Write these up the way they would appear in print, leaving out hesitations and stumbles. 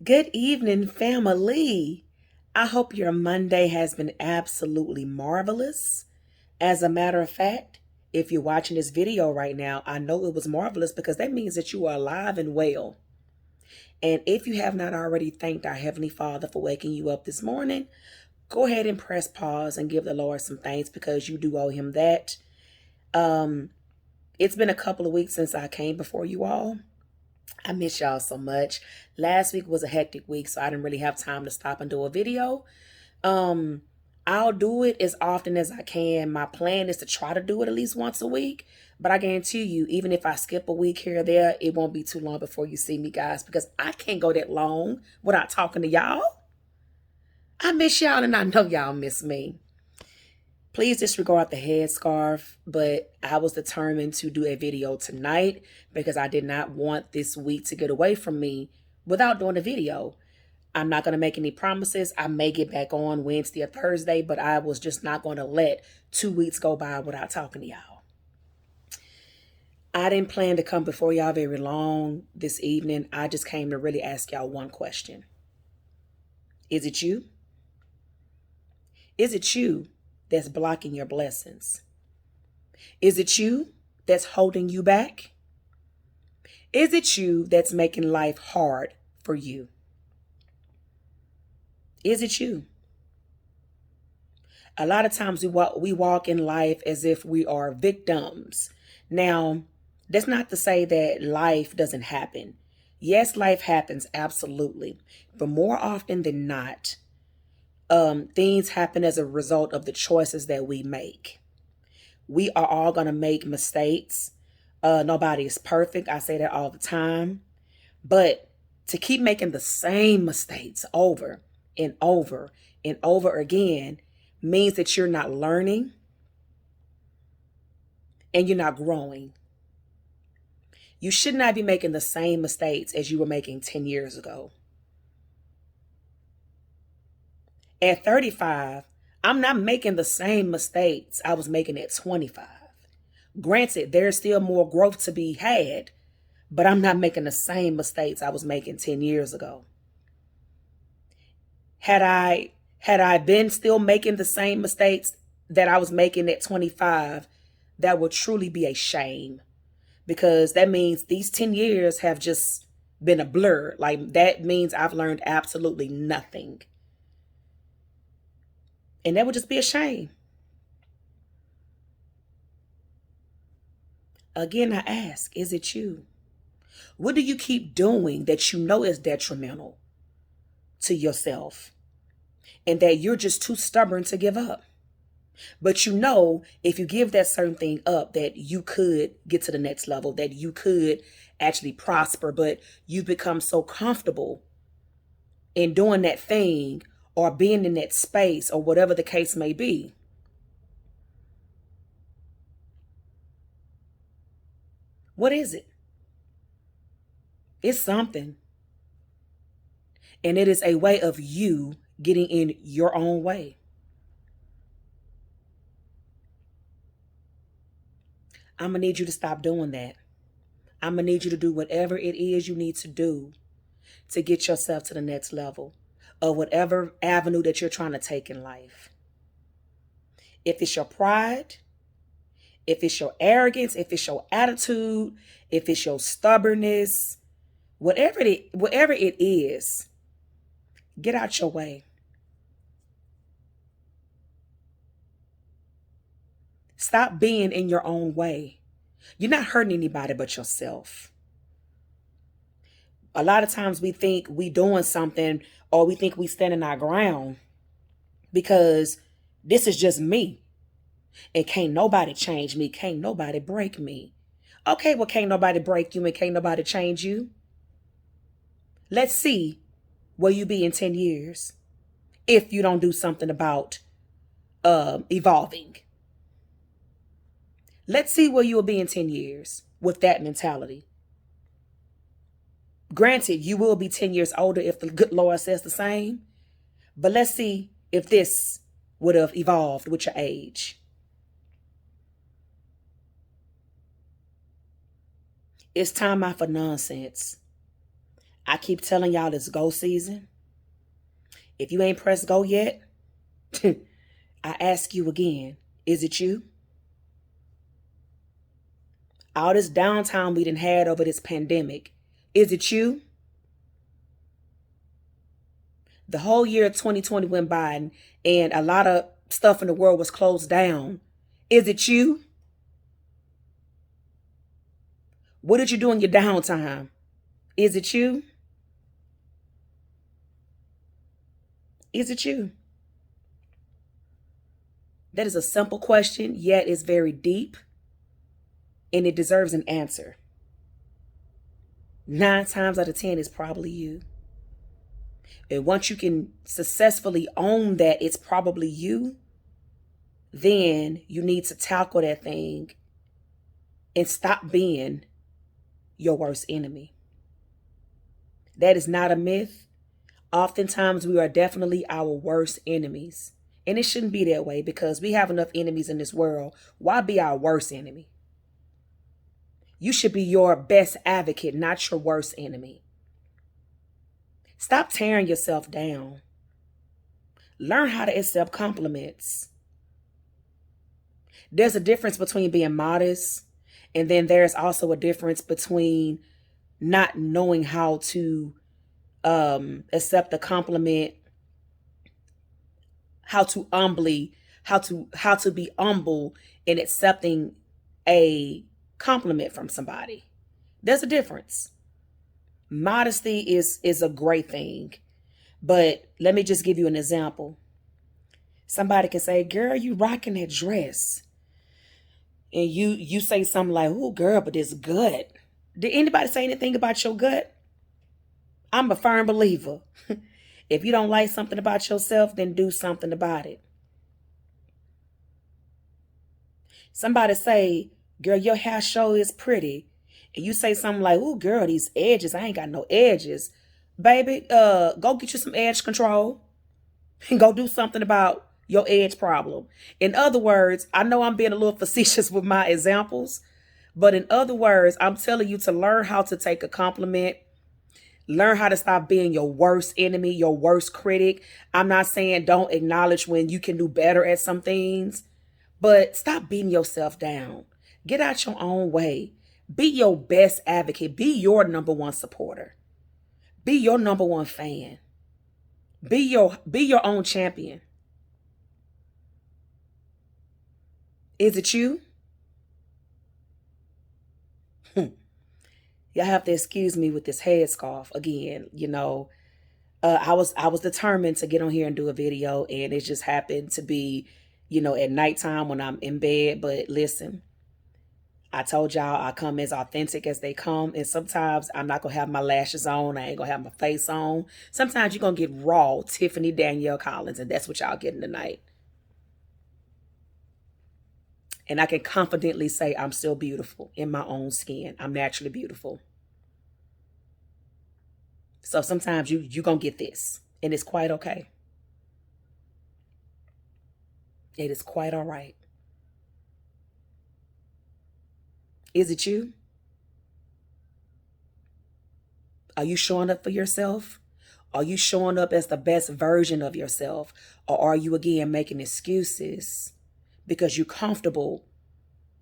Good evening, family. I hope your Monday has been absolutely marvelous. As a matter of fact, if you're watching this video right now, I know it was marvelous because that means that you are alive and well. And if you have not already thanked our Heavenly Father for waking you up this morning, go ahead and press pause and give the Lord some thanks because you do owe Him that. Um, it's been a couple of weeks since I came before you all. I miss y'all so much. Last week was a hectic week, so I didn't really have time to stop and do a video. Um, I'll do it as often as I can. My plan is to try to do it at least once a week. But I guarantee you, even if I skip a week here or there, it won't be too long before you see me, guys, because I can't go that long without talking to y'all. I miss y'all and I know y'all miss me. Please disregard the headscarf, but I was determined to do a video tonight because I did not want this week to get away from me without doing a video. I'm not going to make any promises. I may get back on Wednesday or Thursday, but I was just not going to let 2 weeks go by without talking to y'all. I didn't plan to come before y'all very long this evening. I just came to really ask y'all one question. Is it you? Is it you that's blocking your blessings? Is it you that's holding you back? Is it you that's making life hard for you? Is it you? A lot of times we walk in life as if we are victims. Now, that's not to say that life doesn't happen. Yes, life happens, absolutely. But more often than not, things happen as a result of the choices that we make. We are all going to make mistakes. Nobody is perfect. I say that all the time. But to keep making the same mistakes over and over and over again means that you're not learning and you're not growing. You should not be making the same mistakes as you were making 10 years ago. At 35, I'm not making the same mistakes I was making at 25. Granted, there's still more growth to be had, but I'm not making the same mistakes I was making 10 years ago. Had I been still making the same mistakes that I was making at 25, that would truly be a shame because that means these 10 years have just been a blur. Like that means I've learned absolutely nothing. And that would just be a shame. Again, I ask, is it you? What do you keep doing that you know is detrimental to yourself and that you're just too stubborn to give up? But you know, if you give that certain thing up, that you could get to the next level, that you could actually prosper, but you become so comfortable in doing that thing or being in that space or whatever the case may be. What is it? It's something. And it is a way of you getting in your own way. I'm going to need you to stop doing that. I'm going to need you to do whatever it is you need to do to get yourself to the next level of whatever avenue that you're trying to take in life. If it's your pride, if it's your arrogance, if it's your attitude, if it's your stubbornness, whatever it is, get out your way. Stop being in your own way. You're not hurting anybody but yourself. A lot of times we think we doing something or we think we standing our ground because this is just me. And can't nobody change me. Can't nobody break me. Okay, well, can't nobody break you and can't nobody change you. Let's see where you be in 10 years if you don't do something about evolving. Let's see where you will be in 10 years with that mentality. Granted, you will be 10 years older if the good Lord says the same. But let's see if this would have evolved with your age. It's time out for nonsense. I keep telling y'all it's go season. If you ain't pressed go yet, I ask you again, is it you? All this downtime we done had over this pandemic, is it you? The whole year of 2020 went by and a lot of stuff in the world was closed down. Is it you? What did you do in your downtime? Is it you? Is it you? That is a simple question, yet it's very deep and it deserves an answer. 9 times out of 10, it's probably you. And once you can successfully own that it's probably you, then you need to tackle that thing and stop being your worst enemy. That is not a myth. Oftentimes, we are definitely our worst enemies. And it shouldn't be that way because we have enough enemies in this world. Why be our worst enemy? You should be your best advocate, not your worst enemy. Stop tearing yourself down. Learn how to accept compliments. There's a difference between being modest, and then there's also a difference between not knowing how to accept a compliment, how to be humble in accepting a compliment from somebody. There's a difference. Modesty is a great thing, but let me just give you an example. Somebody can say, "Girl, you rocking that dress," and you say something like, "Oh, girl, but it's gut." Did anybody say anything about your gut? I'm a firm believer. If you don't like something about yourself, then do something about it. Somebody say, "Girl, your hair show is pretty." And you say something like, "Oh, girl, these edges, I ain't got no edges." Baby, go get you some edge control and go do something about your edge problem. In other words, I know I'm being a little facetious with my examples, but in other words, I'm telling you to learn how to take a compliment. Learn how to stop being your worst enemy, your worst critic. I'm not saying don't acknowledge when you can do better at some things, but stop beating yourself down. Get out your own way. Be your best advocate. Be your number one supporter. Be your number one fan. Be your own champion. Is it you? Y'all have to excuse me with this headscarf again. I was determined to get on here and do a video, and it just happened to be, at nighttime when I'm in bed. But listen, I told y'all I come as authentic as they come, and sometimes I'm not gonna have my lashes on. I ain't gonna have my face on. Sometimes you're gonna get raw Tiffany Danielle Collins, and that's what y'all getting tonight. And I can confidently say I'm still beautiful in my own skin. I'm naturally beautiful. So sometimes you gonna get this, and it's quite okay. It is quite all right. Is it you? Are you showing up for yourself? Are you showing up as the best version of yourself? Or are you again making excuses because you're comfortable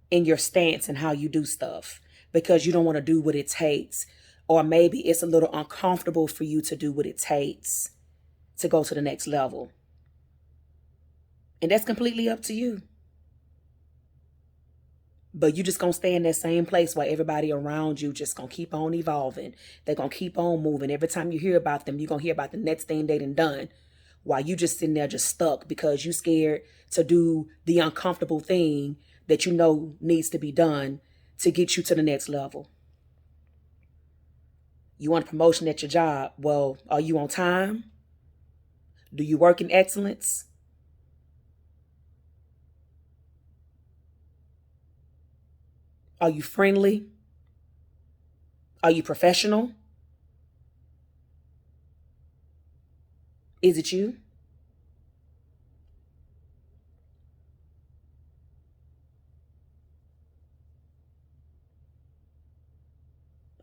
in your stance and how you do stuff? Because you don't want to do what it takes. Or maybe it's a little uncomfortable for you to do what it takes to go to the next level. And that's completely up to you. But you just gonna stay in that same place while everybody around you just gonna keep on evolving. They're gonna keep on moving. Every time you hear about them, you're gonna hear about the next thing they done. While you just sitting there just stuck because you scared to do the uncomfortable thing that you know needs to be done to get you to the next level. You want a promotion at your job. Well, are you on time? Do you work in excellence? Are you friendly? Are you professional? Is it you?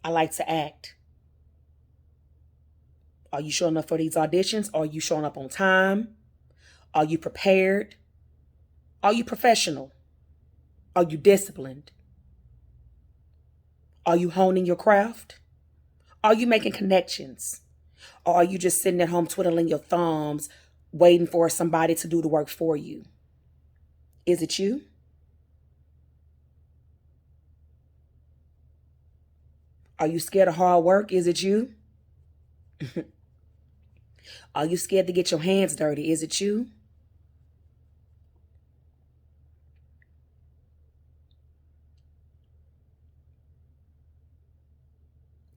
I like to act. Are you showing up for these auditions? Are you showing up on time? Are you prepared? Are you professional? Are you disciplined? Are you honing your craft? Are you making connections? Or are you just sitting at home twiddling your thumbs, waiting for somebody to do the work for you? Is it you? Are you scared of hard work? Is it you? Are you scared to get your hands dirty? Is it you?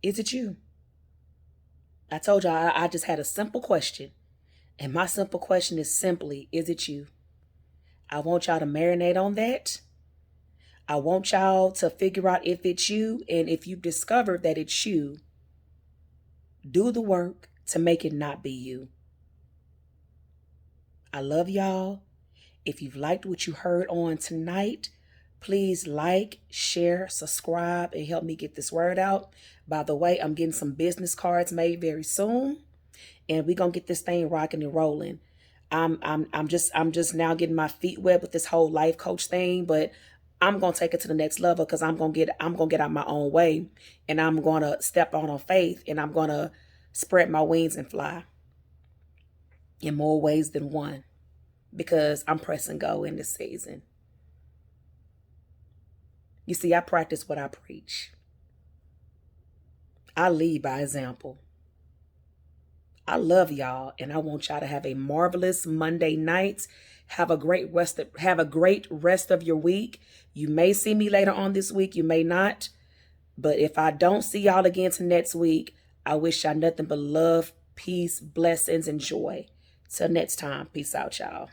Is it you? I told y'all I just had a simple question. And my simple question is simply, is it you? I want y'all to marinate on that. I want y'all to figure out if it's you. And if you discover that it's you, do the work to make it not be you. I love y'all. If you've liked what you heard on tonight, please like, share, subscribe, and help me get this word out. By the way, I'm getting some business cards made very soon, and we're gonna get this thing rocking and rolling. I'm just now getting my feet wet with this whole life coach thing, but I'm gonna take it to the next level because I'm gonna get out my own way, and I'm gonna step on faith, and I'm gonna spread my wings and fly in more ways than one because I'm pressing go in this season. You see, I practice what I preach. I lead by example. I love y'all, and I want y'all to have a marvelous Monday night. Have a great rest of your week. You may see me later on this week, you may not. But if I don't see y'all again till next week, I wish y'all nothing but love, peace, blessings, and joy. Till next time, peace out, y'all.